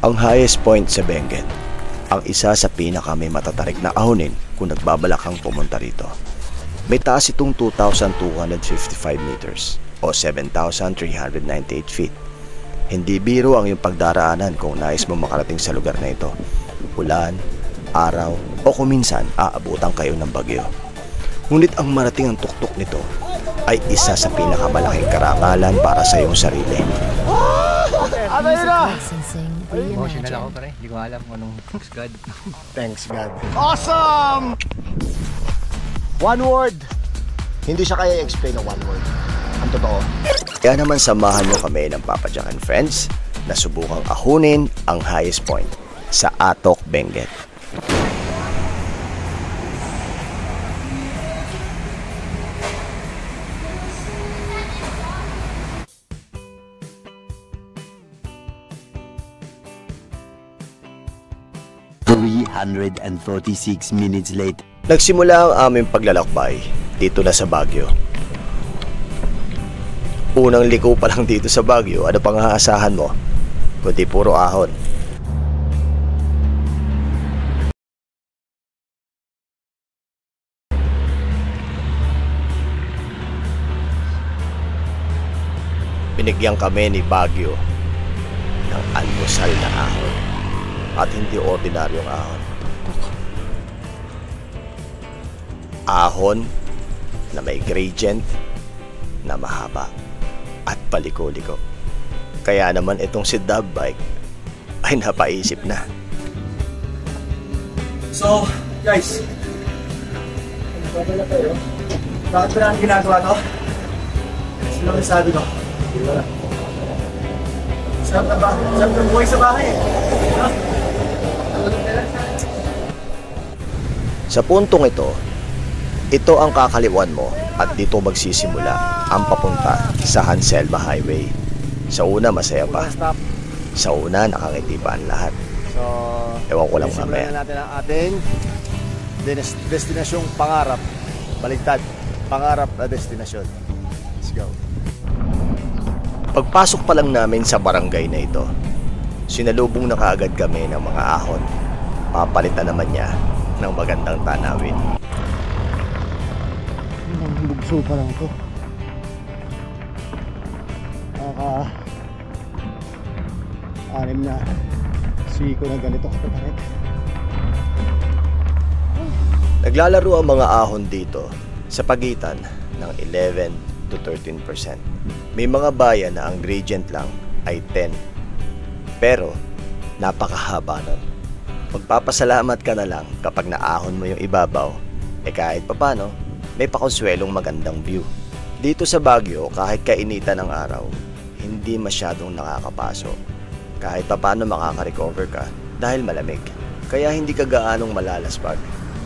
Ang highest point sa Benguet, ang isa sa pinaka may matatarik na ahonin kung nagbabalak kang pumunta rito. May taas itong 2,255 meters o 7,398 feet. Hindi biro ang iyong pagdaraanan kung nais mo makarating sa lugar na ito. Ulan, araw o kuminsan aabutan kayo ng bagyo. Ngunit ang marating ang tuktok nito ay isa sa pinakamalaking karangalan para sa iyong sarili. Ano yun na? Emotional ako pare, hindi ko alam kung anong thanks God. Thanks God. Awesome! One word. Hindi siya kaya i-explain ng one word. Ang totoo. Kaya naman samahan nyo kami ng Papa Jack and Friends na subukang ahunin ang highest point sa Atok, Benguet. ...346 minutes later. Nagsimula ang aming paglalakbay dito na sa Baguio. Unang liko pa lang dito sa Baguio, ano pang aasahan mo? Kundi puro ahon. Binigyan kami ni Baguio ng almusal na ahon. At hindi ordinaryong ahon. Ahon na may gradient na mahaba at paliko-liko. Kaya naman itong si Dub Bike ay napaisip na. So, guys. Babala kayo. Bakit ba natin ginagawa to? Sino ang sabi ko? Sarap na ba? Sarap na buhay sa bahay eh. Sa puntong ito ang kakaliwan mo at dito magsisimula ang papunta sa Hanselma Highway. Sa una masaya pa. Sa una nakangiti pa ang lahat. So, ewan ko lang mamaya. Simulan natin ang ating destinasyong pangarap. Baligtad, pangarap na destinasyon. Let's go. Pagpasok pa lang namin sa barangay na ito, sinalubong na kaagad kami ng mga ahon. Papalitan naman niya ng magandang tanawin. Ang bugso pa lang ito. Anim na siko na ganito katapalit. Naglalaro ang mga ahon dito sa pagitan ng 11 to 13%. May mga bayan na ang gradient lang ay 10. Pero napakahaba nun. Magpapasalamat ka na lang kapag naahon mo yung ibabaw, kahit papano, may pakonsuelong magandang view. Dito sa Baguio, kahit kainitan ng araw, hindi masyadong nakakapaso. Kahit papano makaka-recover ka dahil malamig. Kaya hindi ka gaanong malalaspag.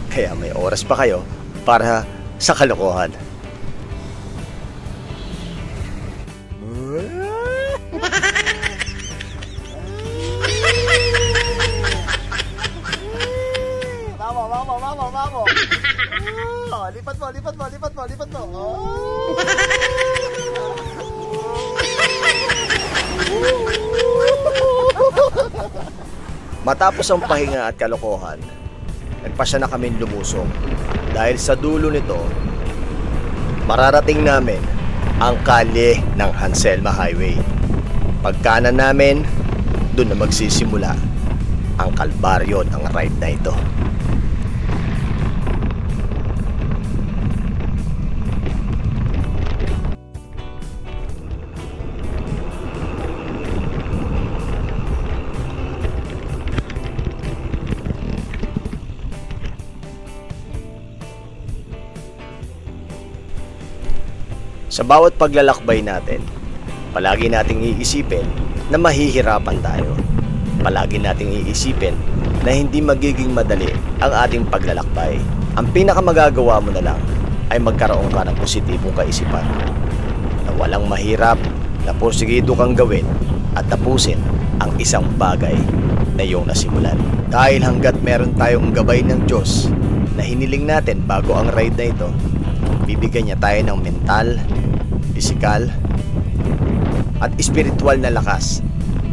Kaya may oras pa kayo para sa kalokohan. Mamo. Lipat mo. Matapos ang pahinga at kalokohan, nagpasya na kami lumusong. Dahil sa dulo nito, mararating namin ang kalye ng Hanselma Highway. Pagkanan namin, doon na magsisimula ang kalbaryo ng ride na ito. Sa bawat paglalakbay natin, palagi nating iisipin na mahihirapan tayo. Palagi nating iisipin na hindi magiging madali ang ating paglalakbay. Ang pinakamagagawa mo na lang ay magkaroon ka ng positibong kaisipan. Na walang mahirap, na porsigido kang gawin at tapusin ang isang bagay na iyong nasimulan. Dahil hanggat meron tayong gabay ng Diyos na hiniling natin bago ang ride na ito, bibigyan niya tayo ng mental, pisikal, at espiritual na lakas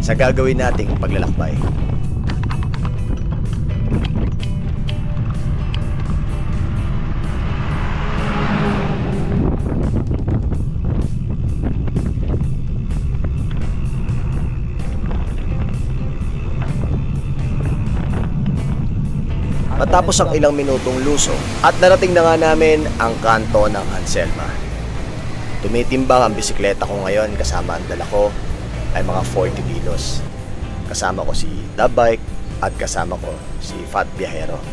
sa gagawin nating paglalakbay. Matapos ang ilang minutong lusong at narating na nga namin ang kanto ng Anselma. Tumitimbang ang bisikleta ko ngayon kasama ang dala ko ay mga 40 kilos. Kasama ko si Dub Bike at kasama ko si Fat Viajero.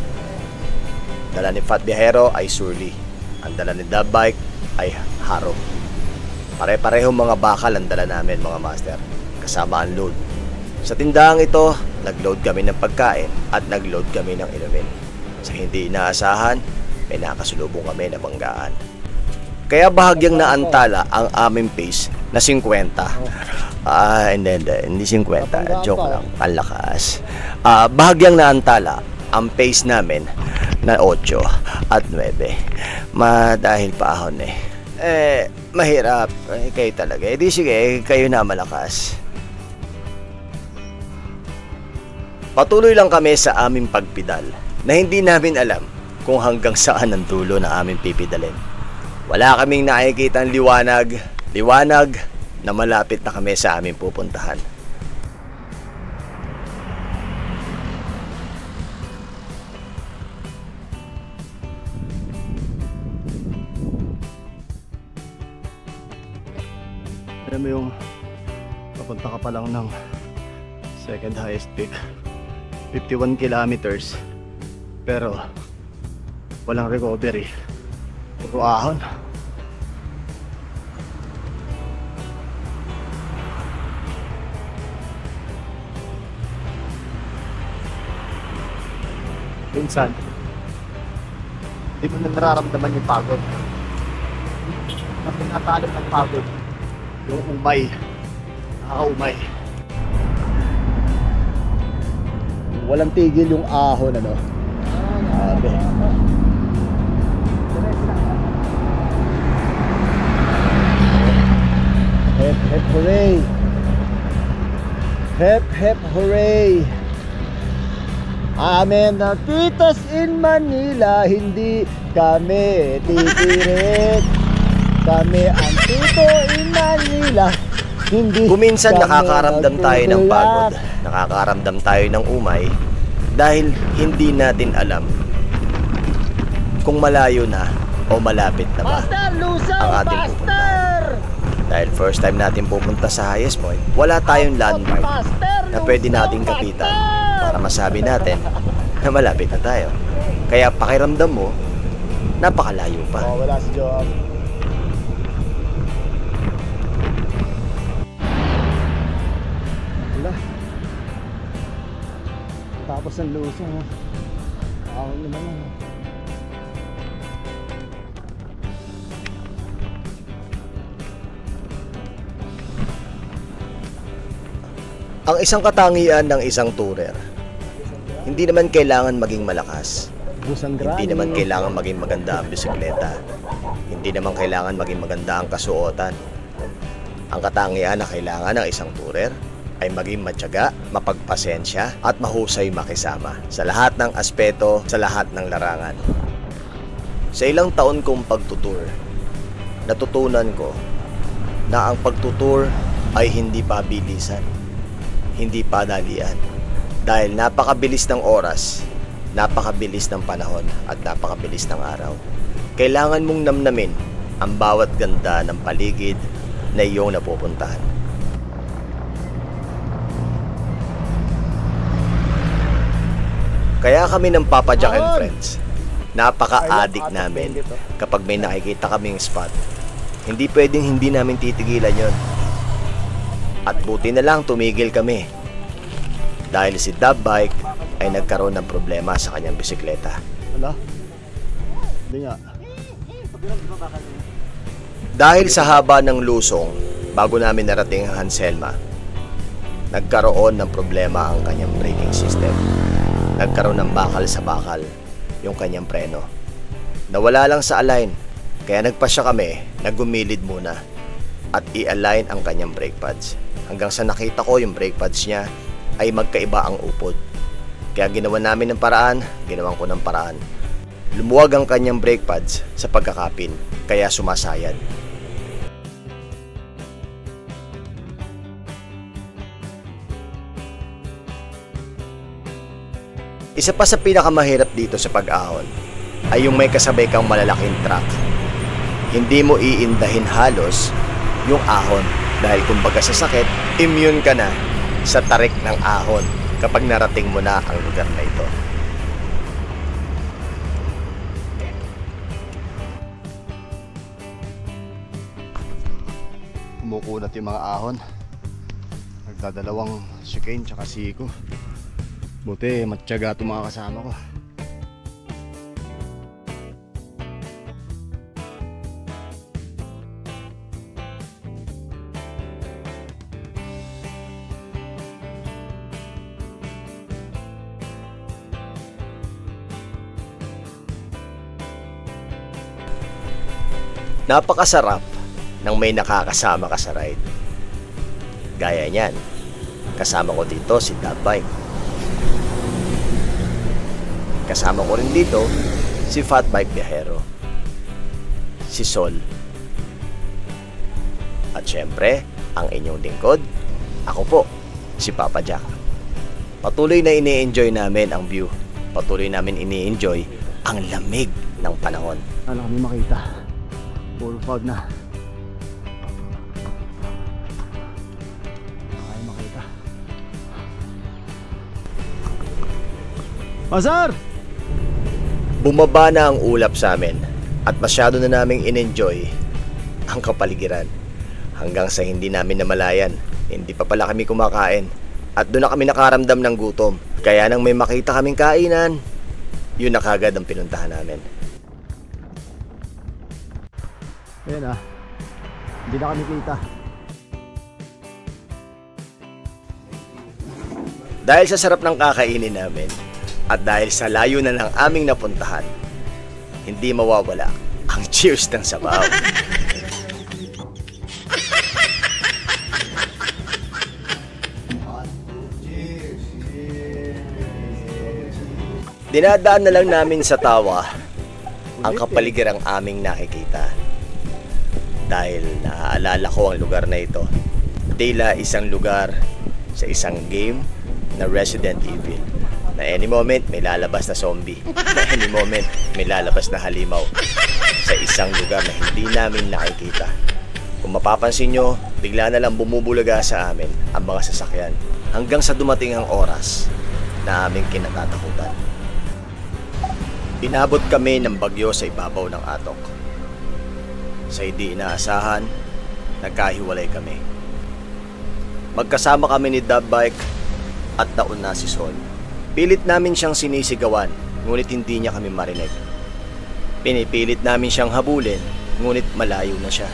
Dala ni Fat Viajero ay Surly. Ang dala ni Dub Bike ay Haro. Pare-parehong mga bakal ang dala namin mga master. Kasama ang load. Sa tindahang ito, nag-load kami ng pagkain at nag-load kami ng inumin. Sa hindi inaasahan, may nakasulubong kami na banggaan. Kaya bahagyang naantala ang aming pace na 50. Hindi 50. Joke lang. Ang lakas. Bahagyang naantala ang pace namin na 8 at 9. Dahil paahon mahirap. Kayo talaga. Di sige, kayo na malakas. Patuloy lang kami sa aming pagpidal na hindi namin alam kung hanggang saan ang dulo na aming pipidalin. Wala kaming nakikitang liwanag na malapit na kami sa aming pupuntahan. Alam mo yung papunta ka pa lang ng second highest peak, 51 kilometers, pero walang recovery. Puro ahon. Minsan, hindi mo na nararamdaman yung pagod. Ang pinatalo ng pagod, yung umay, nakakaumay. Walang tigil yung ahon, ano? Grabe. Hep, hep, hooray! Hep, hep, hooray! Amen na titas in Manila, hindi kami titirit. Kami ang tito in Manila, hindi. Kuminsan nakakaramdam tayo ng pagod, nakakaramdam tayo ng umay dahil hindi natin alam kung malayo na o malapit na ba ang ating pupuntahan. Dahil first time natin pupunta sa highest point, wala tayong landmark na pwede nating kapitan para masabi natin na malapit na tayo. Kaya pakiramdam mo, napakalayo pa. Wala si Joab. Wala. Tapos ang lusong. Ako naman. Ang isang katangian ng isang tourer, hindi naman kailangan maging malakas. Hindi naman kailangan maging maganda ang bisikleta. Hindi naman kailangan maging maganda ang kasuotan. Ang katangian na kailangan ng isang tourer ay maging matyaga, mapagpasensya at mahusay makisama sa lahat ng aspeto, sa lahat ng larangan. Sa ilang taon kong pagtutour, natutunan ko na ang pagtutour ay hindi pabilisan, hindi padalian. Dahil napakabilis ng oras, napakabilis ng panahon at napakabilis ng araw. Kailangan mong namnamin ang bawat ganda ng paligid na iyong napupuntahan. Kaya kami ng Papa Jack and Friends, napaka-addict namin kapag may nakikita kaming spot. Hindi pwedeng hindi namin titigilan yon. At buti na lang tumigil kami dahil si Dub Bike ay nagkaroon ng problema sa kanyang bisikleta. Hala? Hindi nga. Dahil sa haba ng lusong bago namin narating ang Anselma, nagkaroon ng problema ang kanyang braking system. Nagkaroon ng bakal sa bakal yung kanyang preno. Nawala lang sa align, kaya nagpasya kami, naggumilid muna. at i-align ang kanyang brake pads. Hanggang sa nakita ko yung brake pads niya ay magkaiba ang upod. Kaya ginawa namin ng paraan, ginawan ko ng paraan. Lumuwag ang kanyang brake pads sa pagkakapin, kaya sumasayad. Isa pa sa pinakamahirap dito sa pag-ahon ay yung may kasabay kang malalaking truck. Hindi mo iindahin halos yung ahon dahil kumbaga sa sakit, immune ka na sa tarik ng ahon kapag narating mo na ang lugar na ito. Kumukunat yung mga ahon. Nagdadalawang si Kane tsaka si Iko. Buti matyaga itong mga kasama ko. Napakasarap nang may nakakasama ka sa ride. Gaya niyan, kasama ko dito si Dabbike. Kasama ko rin dito si Fatbike Viajero, si Sol. At syempre, ang inyong lingkod, ako po, si Papa Jack. Patuloy na ini-enjoy namin ang view. Patuloy namin ini-enjoy ang lamig ng panahon. Ano kami makita? Full fog na. Ay makita. Pasar! Bumaba na ang ulap sa amin at masyado na naming in-enjoy ang kapaligiran hanggang sa hindi namin namalayan. Hindi pa pala kami kumakain at doon na kami nakaramdam ng gutom. Kaya nang may makita kaming kainan, yun na kagad ang pinuntahan namin. Ayan hindi na kami kita. Dahil sa sarap ng kakainin namin at dahil sa layo na ng aming napuntahan, hindi mawawala ang cheers ng sabaw. Dinadaan na lang namin sa tawa ang kapaligirang aming nakikita. Dahil naaalala ko ang lugar na ito. Tila isang lugar sa isang game na Resident Evil. Na any moment may lalabas na zombie. Na any moment may lalabas na halimaw. Sa isang lugar na hindi namin nakikita. Kung mapapansin nyo, bigla na lang bumubulaga sa amin ang mga sasakyan. Hanggang sa dumating ang oras na aming kinatatakutan. Inabot kami ng bagyo sa ibabaw ng atok. Sa hindi inaasahan, nagkahiwalay kami. Magkasama kami ni Dabbike at nauna si Sol. Pilit namin siyang sinisigawan, ngunit hindi niya kami marinig. Pinipilit namin siyang habulin, ngunit malayo na siya.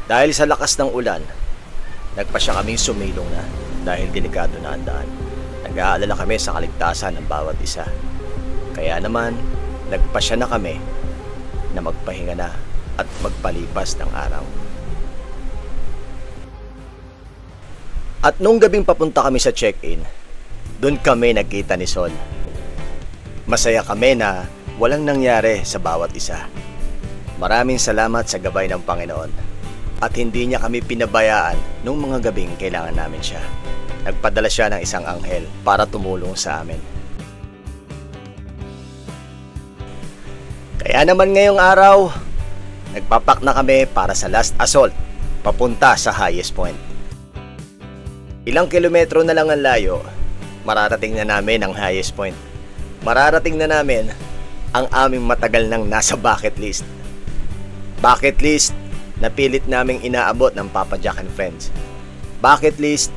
Dahil sa lakas ng ulan, nagpa siya kaming sumilong na dahil delikado na ang daan. Nag-aalala kami sa kaligtasan ng bawat isa. Kaya naman, nagpa siya na kami na magpahinga na at magpalipas ng araw. At nung gabing papunta kami sa check-in, doon kami nagkita ni Sol. Masaya kami na walang nangyari sa bawat isa. Maraming salamat sa gabay ng Panginoon at hindi niya kami pinabayaan nung mga gabing kailangan namin siya. Nagpadala siya ng isang anghel para tumulong sa amin. Kaya naman ngayong araw, nagpapak na kami para sa last assault, papunta sa highest point. Ilang kilometro na lang ang layo, mararating na namin ang highest point. Mararating na namin ang aming matagal nang nasa bucket list. Bucket list na pilit naming inaabot ng Papa Jack and Friends. Bucket list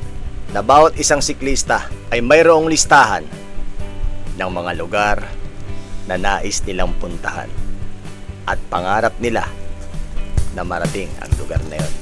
na bawat isang siklista ay mayroong listahan ng mga lugar na nais nilang puntahan at pangarap nila na marating ang lugar na yon.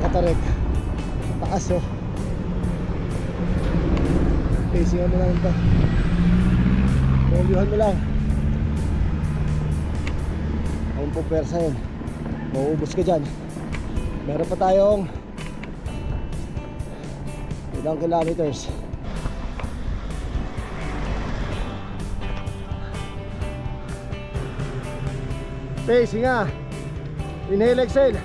mga katarik. Taas oh. Pacingan mo lang ito. Maulihan mo lang. Ang pupersa yun. Mauubos ka dyan. Meron pa tayong ilang kilometers. Pacing nga. Inhale, exhale.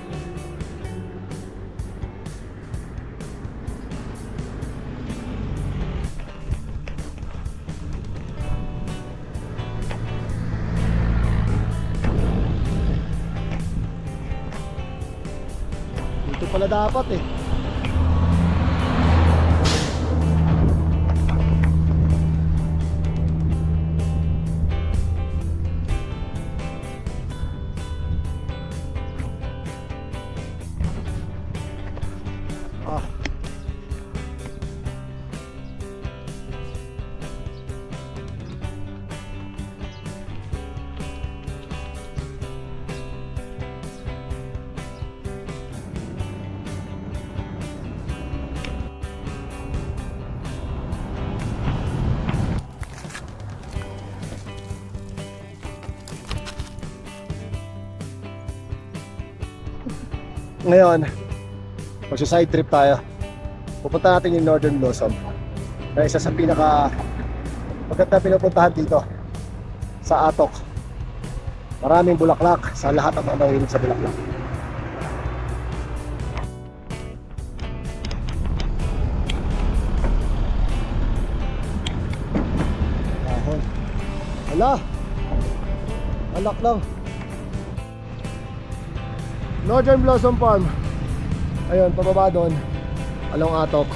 Dito pala dapat eh. Ah. Ngayon, magsa-side trip tayo. Pupunta natin yung Northern Blossom na isa sa pinaka maganda pinupuntahan dito sa Atok. Maraming bulaklak sa lahat ng mga mahilig sa bulaklak. Ahon. Hala! Alak lang. Northern Blossom Farm. Ayun, pababa doon along Atok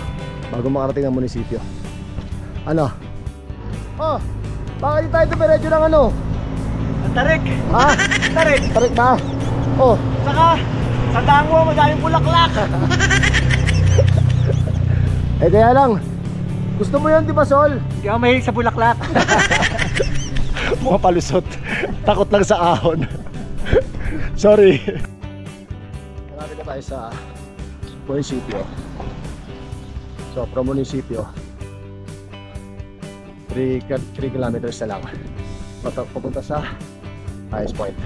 bago makarating ang munisipyo. Ano? Oh, bakit di tayo dumiretso ng ano? Ang tarik! Ha? Tarik! Tarik ba? Oh, Saka, sa dangwa madaming bulaklak! eh kaya lang. Gusto mo yun, di ba, Sol? Hindi ako mahilig sa bulaklak. Mga palusot. Takot lang sa ahon. Sorry. Marami na tayo sa munisipyo. So from munisipyo 3 kilometers na lang papunta sa highest point.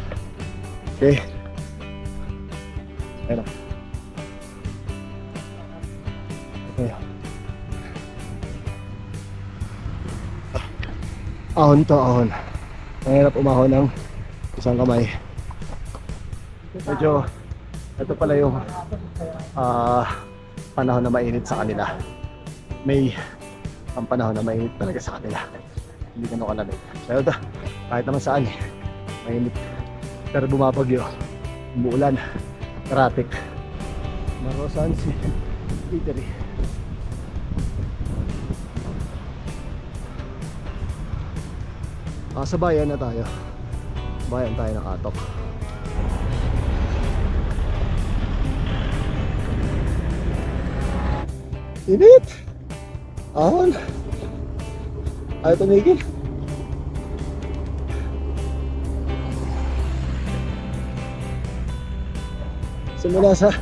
Okay. Ayun na. Okay. Ahon to, ahon. Mahirap umahon ng isang kamay. Medyo ito pala yung panahon na mainit sa kanila. May ang panahon na mainit talaga sa kanila. Hindi ganun kalamig. Pero ito, kahit naman saan eh, mainit. Pero bumabagyo, umuulan, traffic. Marosan si Eatery. Sa bayan na tayo. Bayan tayo ng Atok. Init! Ahon! Ayaw tumigil. Simula sa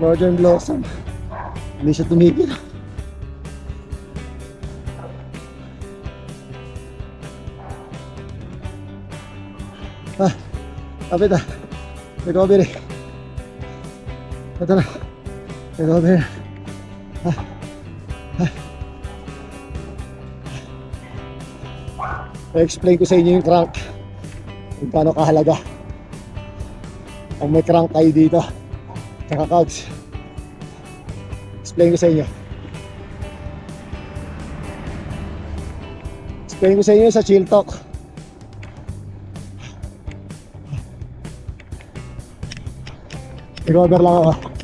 Northern Blossom, hindi siya tumigil. Kapit na. Recovery. Ito na. Recovery. I-explain ko sa inyo yung crank kung paano kahalaga ang may crank kayo dito tsaka cogs. Explain ko sa inyo. Explain ko sa inyo sa chill talk. Recover lang ako.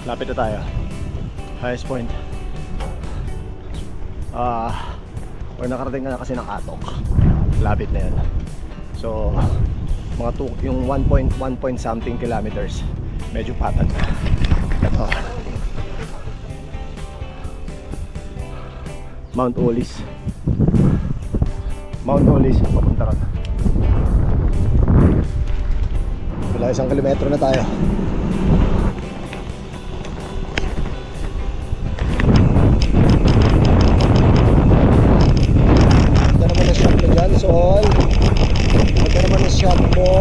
Lapit na tayo. Highest point. Or nakarating ka na kasi ng Atok. Lapit na yan. So, mga yung 1 point something kilometers. Medyo patag na. Ito. Mount Olis. Mount Olis, papunta ron. Wala, 1 kilometro na tayo. Ito naman ang shot mo dyan, Sol. Ito naman ang shot mo.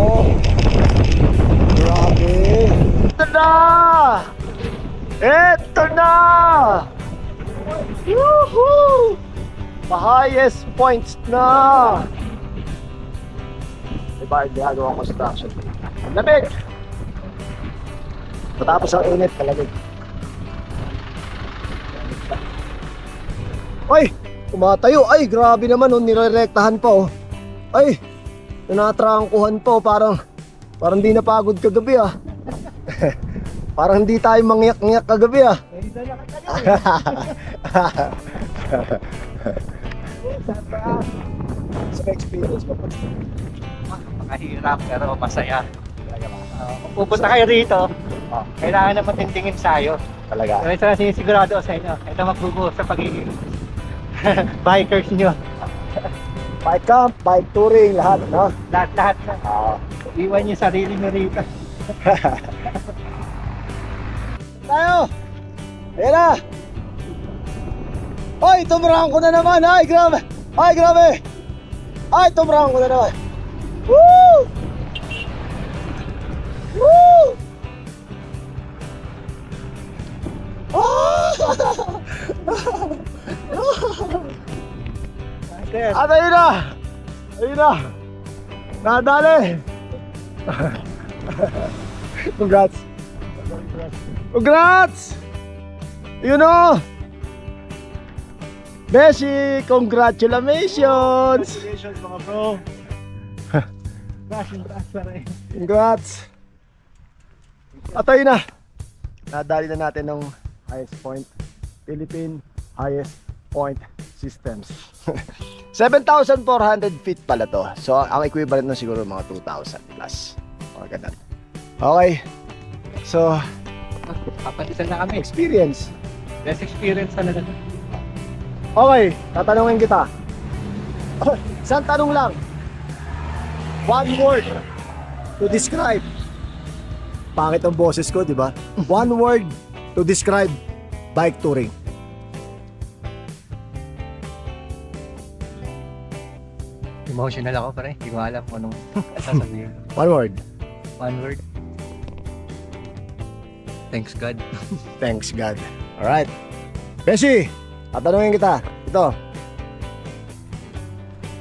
Grabe. Ito na! Ito na! Woohoo! Pa-highest points na! Diba, ginagawa construction. Ang lamig! Matapos ang init, kalamig. Ay! Tumatayo! Ay! Grabe naman, oh, nirerektahan pa, oh. Ay! Tinatrangkuhan pa, oh. Parang di napagod kagabi, ah. Parang hindi tayo mangyak-ngyak kagabi, ah. Sa experience mo, Makahirap pero masaya. Kung pupunta kayo rito, kailangan na matinding ensayo. talaga. Pero ito na sinisigurado ko sa inyo. Ito magbubuo sa pagiging bikers nyo. Bike camp, bike touring, lahat, no? Lahat-lahat na. Iwan yung sarili nyo rito. Tayo! Ayan na! Ay, tumurang ko na naman! Ay, grabe! Ay, grabe! Ay, tumurang ko na naman! Woo! Woo! At ayun na! Ayun na! Nadali! Congrats! Congrats! You know! Beshi, congratulations! Congratulations mga bro! Congrats! At ayun na! Nadali na natin ng highest point. Philippine highest point systems. 7,400 feet pala to. So ang equivalent na siguro mga 2,000 plus. Mga ganun. Okay. So, Kapatisan na kami. experience. Best experience talaga. Okay, tatanungin kita. Isang tanong lang. One word to describe. Pangit ang boses ko, di ba? One word to describe bike touring. Emotional ako pare. Hindi ko alam kung anong sasabihin. One word. One word. Thanks God. Thanks God. Alright. Beshi, tatanungin kita. Ito.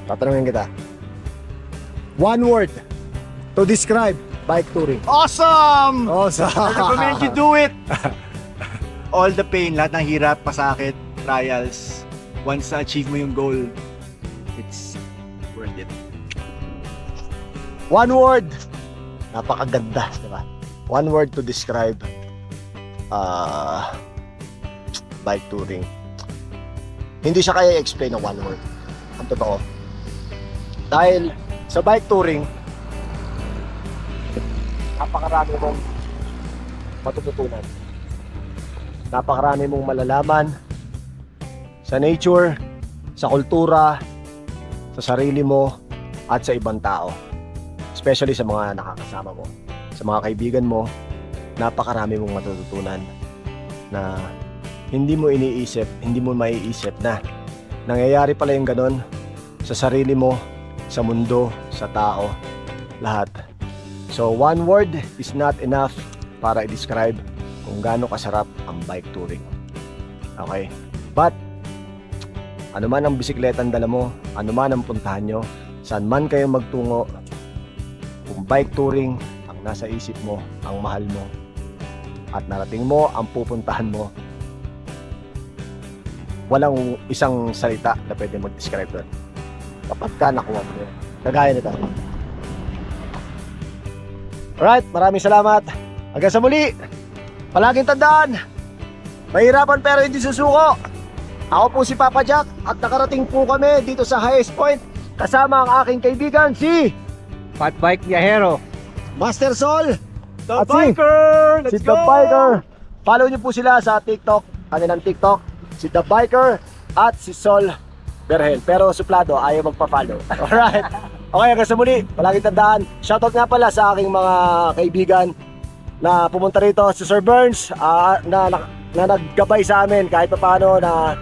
Tatanungin kita. One word to describe bike touring. Awesome! Awesome! I recommend you do it! All the pain, lahat ng hirap, pasakit, trials, once na-achieve mo yung goal, it's worth it. One word. Napakaganda, di ba? One word to describe bike touring. Hindi siya kaya i-explain ng one word. Ang totoo. Dahil sa bike touring, napakarami mong matututunan. Napakarami mong malalaman sa nature, sa kultura, sa sarili mo, at sa ibang tao. Especially sa mga nakakasama mo. Sa mga kaibigan mo, napakarami mong matututunan na hindi mo iniisip, hindi mo maiisip na nangyayari pala yung ganon sa sarili mo, sa mundo, sa tao, lahat. So one word is not enough para i-describe kung gaano kasarap ang bike touring. Okay? But ano man ang bisikleta ang dala mo, ano man ang puntahan nyo, saan man kayo magtungo, kung bike touring ang nasa isip mo, ang mahal mo, at narating mo ang pupuntahan mo, walang isang salita na pwede mag-describe doon kapag ka nakuha mo yun. Kagaya nito. Alright, maraming salamat. Hanggang sa muli. palaging tandaan, mahirapan pero hindi susuko. Ako po si Papa Jack at nakarating po kami dito sa highest point kasama ang aking kaibigan si Fat Bike Viajero. Master Sol. The At Biker! Let's si go! The Biker. Follow niyo po sila sa TikTok, kanilang TikTok, si The Biker at si Sol Berhel. Pero suplado, ayaw magpa-follow. Alright. Okay, hanggang sa muli, palagi tandaan. Shoutout nga pala sa aking mga kaibigan na pumunta rito. Si Sir Burns, na naggabay sa amin kahit paano na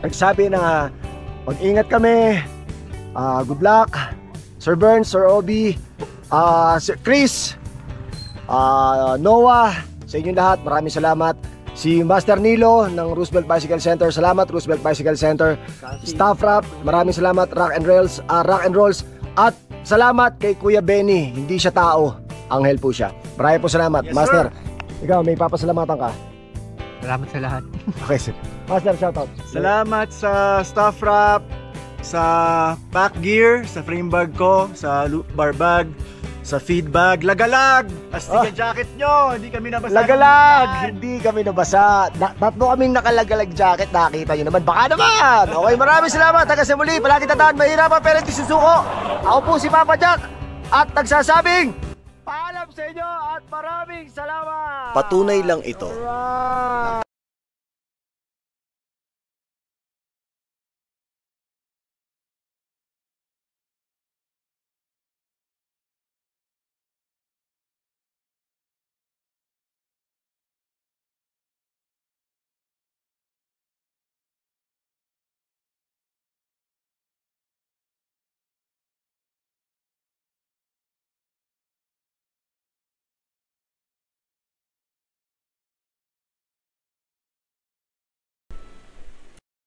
nagsabi na mag-ingat kami. Good luck. Sir Burns, Sir Obi, Sir Chris, Noah, sa inyo lahat, maraming salamat. Si Master Nilo ng Roosevelt Bicycle Center, salamat Roosevelt Bicycle Center. Staff Rap, maraming salamat. Rock and Rolls. At salamat kay Kuya Benny, hindi siya tao, anghel po siya. Maraming po salamat. Yes, Master, sir. ikaw may papasalamatan ka. Salamat sa lahat. Okay, sir. Master, shoutout. Salamat sa staff wrap, sa pack gear, sa frame bag ko, sa bar bag, sa feed bag, lagalag! Astig ang jacket nyo, hindi kami nabasa. Lagalag! Hindi kami nabasa. Tatlo kaming nakalagalag jacket, nakita nyo naman. Baka naman! Okay, maraming salamat. Hanggang sa muli, palagi tandaan, mahirapan pero hindi susuko. Ako po si Papa Jack at nagsasabing, paalam sa inyo at maraming salamat! Patunay lang ito Alright.